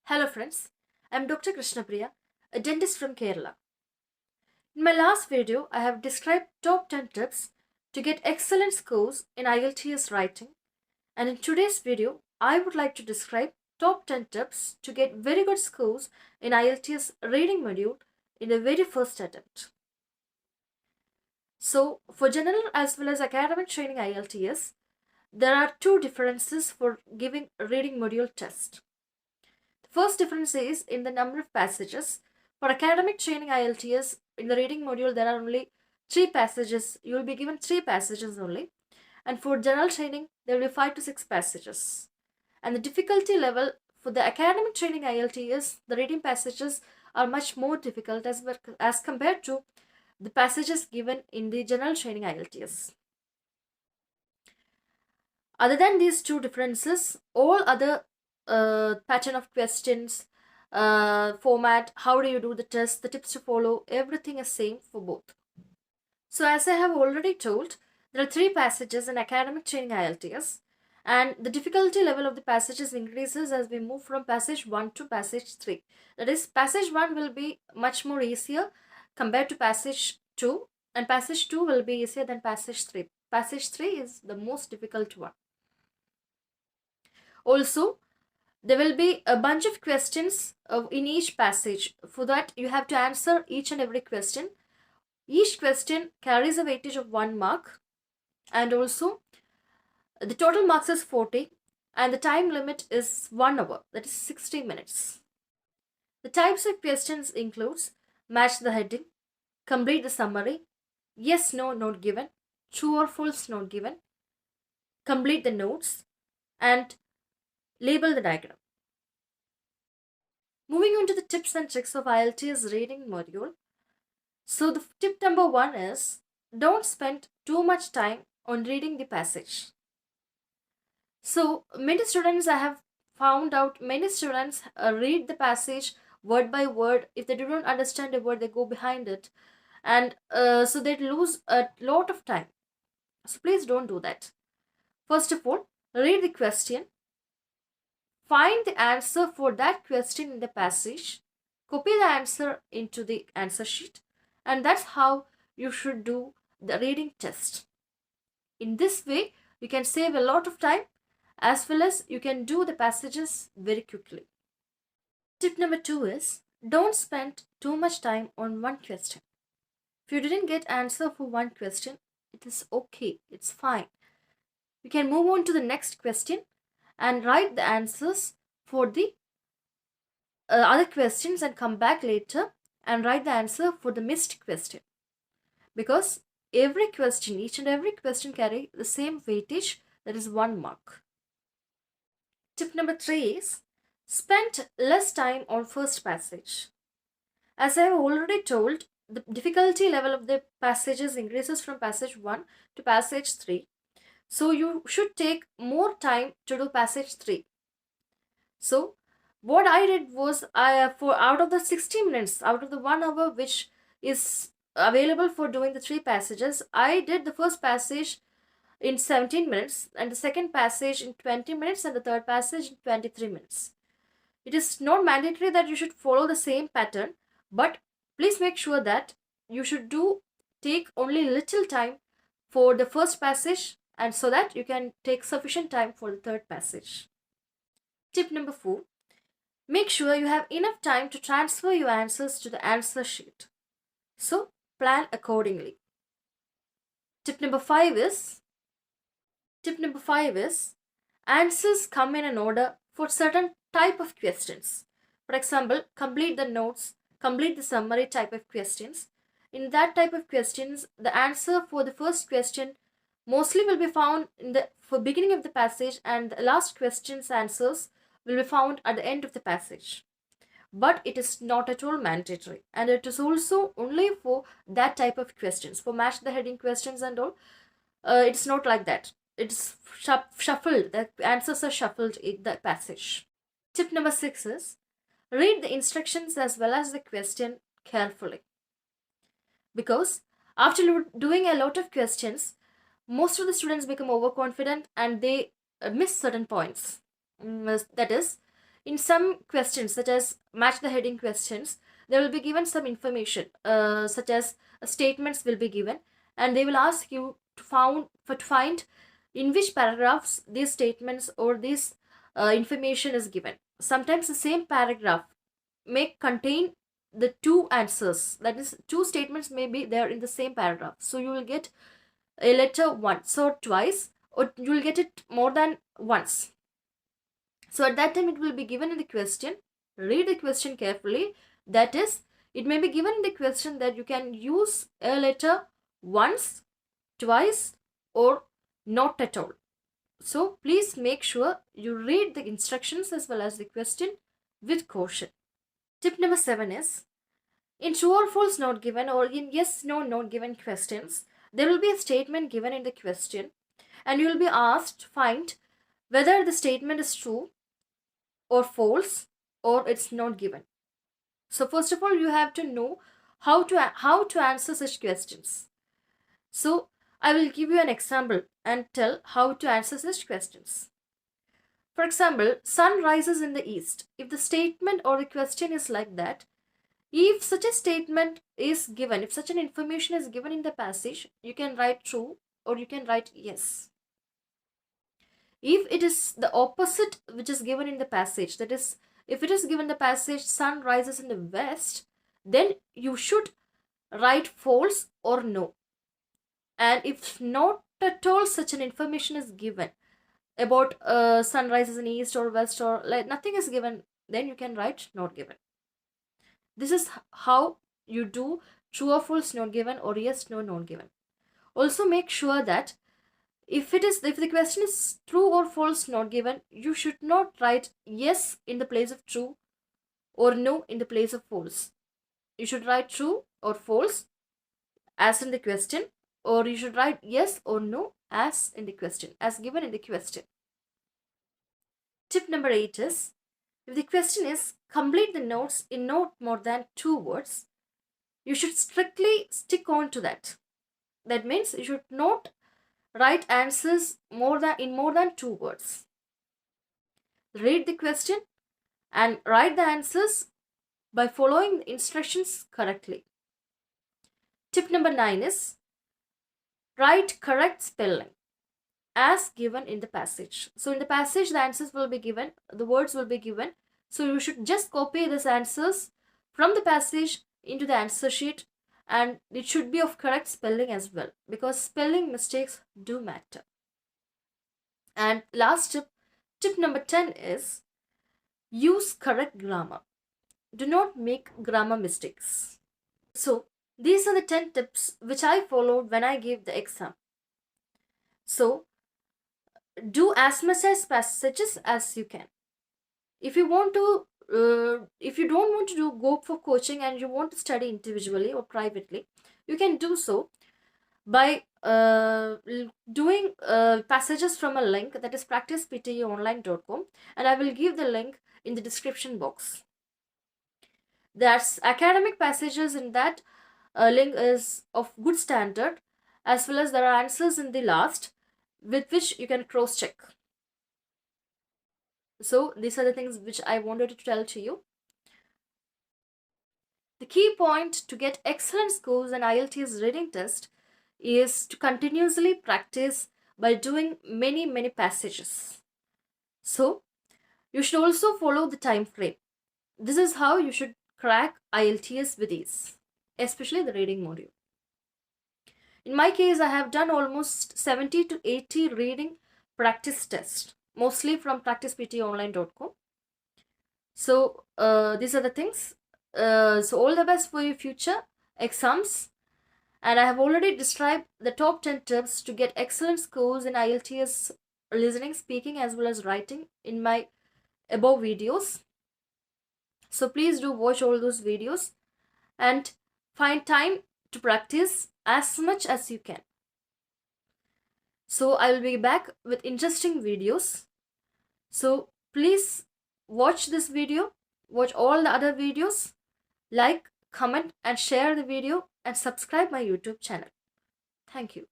Hello friends, I am Dr. Krishnapriya, a dentist from Kerala. In my last video, I have described top 10 tips to get excellent scores in IELTS writing, and in today's video, I would like to describe top 10 tips to get very good scores in IELTS reading module in the very first attempt. So, for general as well as academic training IELTS, there are two differences for giving a reading module test. First difference is in the number of passages. For academic training IELTS, in the reading module, there are only 3 passages. You will be given 3 passages only. And for general training, there will be 5 to 6 passages. And the difficulty level for the academic training IELTS, the reading passages are much more difficult as compared to the passages given in the general training IELTS. Other than these two differences, all other pattern of questions, format, how do you do the test, the tips to follow, everything is same for both. So as I have already told, there are 3 passages in academic training IELTS, and the difficulty level of the passages increases as we move from passage 1 to passage 3. That is, passage 1 will be much more easier compared to passage 2, and passage 2 will be easier than passage 3. Passage 3 is the most difficult one. Also, there will be a bunch of questions in each passage. For that, you have to answer each and every question. Each question carries a weightage of 1 mark, and also the total marks is 40, and the time limit is 1 hour, that is 60 minutes. The types of questions includes match the heading, complete the summary, yes, no, not given, true or false, not given, complete the notes, and label the diagram. Moving on to the tips and tricks of IELTS reading module. So the tip number 1 is, don't spend too much time on reading the passage. So many students, I have found out, many students read the passage word by word. If they do not understand a word, they go behind it, and so they lose a lot of time. So please don't do that. First of all, read the question, find the answer for that question in the passage, copy the answer into the answer sheet, and that's how you should do the reading test. In this way, you can save a lot of time as well as you can do the passages very quickly. Tip number 2 is, don't spend too much time on one question. If you didn't get answer for one question, it is okay, it's fine. You can move on to the next question and write the answers for the other questions and come back later and write the answer for the missed question. Because every question, each and every question carry the same weightage, that is 1 mark. Tip number 3 is, spend less time on first passage. As I have already told, the difficulty level of the passages increases from passage 1 to passage 3. So you should take more time to do passage 3. So what I did was, for out of the 60 minutes, out of the 1 hour which is available for doing the 3 passages, I did the first passage in 17 minutes, and the second passage in 20 minutes, and the third passage in 23 minutes. It is not mandatory that you should follow the same pattern, but please make sure that you should take only little time for the first passage, and so that you can take sufficient time for the third passage. Tip number 4, make sure you have enough time to transfer your answers to the answer sheet. So plan accordingly. Tip number 5 is, answers come in an order for certain type of questions. For example, complete the notes, complete the summary type of questions. In that type of questions, the answer for the first question mostly will be found in the beginning of the passage, and the last question's answers will be found at the end of the passage. But it is not at all mandatory, and it is also only for that type of questions. For match the heading questions and all, it's not like that. It's shuffled. The answers are shuffled in the passage. Tip number 6 is, read the instructions as well as the question carefully. Because after doing a lot of questions, most of the students become overconfident and they miss certain points. That is, in some questions, such as match the heading questions, there will be given some information, such as statements will be given, and they will ask you to find in which paragraphs these statements or this information is given. Sometimes the same paragraph may contain the two answers, that is, two statements may be there in the same paragraph. So you will get a letter once or twice, or you will get it more than once. So at that time it will be given in the question. Read the question carefully. That is, it may be given in the question that you can use a letter once, twice, or not at all. So please make sure you read the instructions as well as the question with caution. Tip number 7 is, in true or false not given or in yes, no, not given questions, there will be a statement given in the question, and you will be asked to find whether the statement is true or false or it's not given. So first of all, you have to know how to answer such questions. So I will give you an example and tell how to answer such questions. For example, sun rises in the east. If the statement or the question is like that, if such a statement is given, if such an information is given in the passage, you can write true or you can write yes. If it is the opposite which is given in the passage, that is, if it is given the passage sun rises in the west, then you should write false or no. And if not at all such an information is given about sun rises in east or west, or like nothing is given, then you can write not given. This is how you do true or false not given or yes, no, not given. Also make sure that if the question is true or false not given, you should not write yes in the place of true or no in the place of false. You should write true or false as in the question, or you should write yes or no as in the question, as given in the question. Tip number 8 is, if the question is complete the notes in not more than 2 words, you should strictly stick on to that. That means you should not write answers more than 2 words. Read the question and write the answers by following the instructions correctly. Tip number 9 is, write correct spelling as given in the passage. So in the passage the answers will be given, the words will be given. So you should just copy these answers from the passage into the answer sheet, and it should be of correct spelling as well, because spelling mistakes do matter. And last tip number 10 is, use correct grammar. Do not make grammar mistakes. So these are the 10 tips which I followed when I gave the exam. So do as much as passages as you can. If you want to if you don't want to go for coaching and you want to study individually or privately, you can do so by doing passages from a link, that is practicepteonline.com, and I will give the link in the description box. That's academic passages in that link is of good standard, as well as there are answers in the last with which you can cross check. So these are the things which I wanted to tell to you. The key point to get excellent scores in IELTS reading test is to continuously practice by doing many passages. So you should also follow the time frame. This is how you should crack IELTS with ease, especially the reading module. In my case, I have done almost 70 to 80 reading practice tests, mostly from practicepteonline.com. So these are the things. So all the best for your future exams. And I have already described the top 10 tips to get excellent scores in IELTS listening, speaking, as well as writing in my above videos. So please do watch all those videos and find time to practice as much as you can. So I will be back with interesting videos. So please watch this video, watch all the other videos, like, comment and share the video, and subscribe my YouTube channel. Thank you.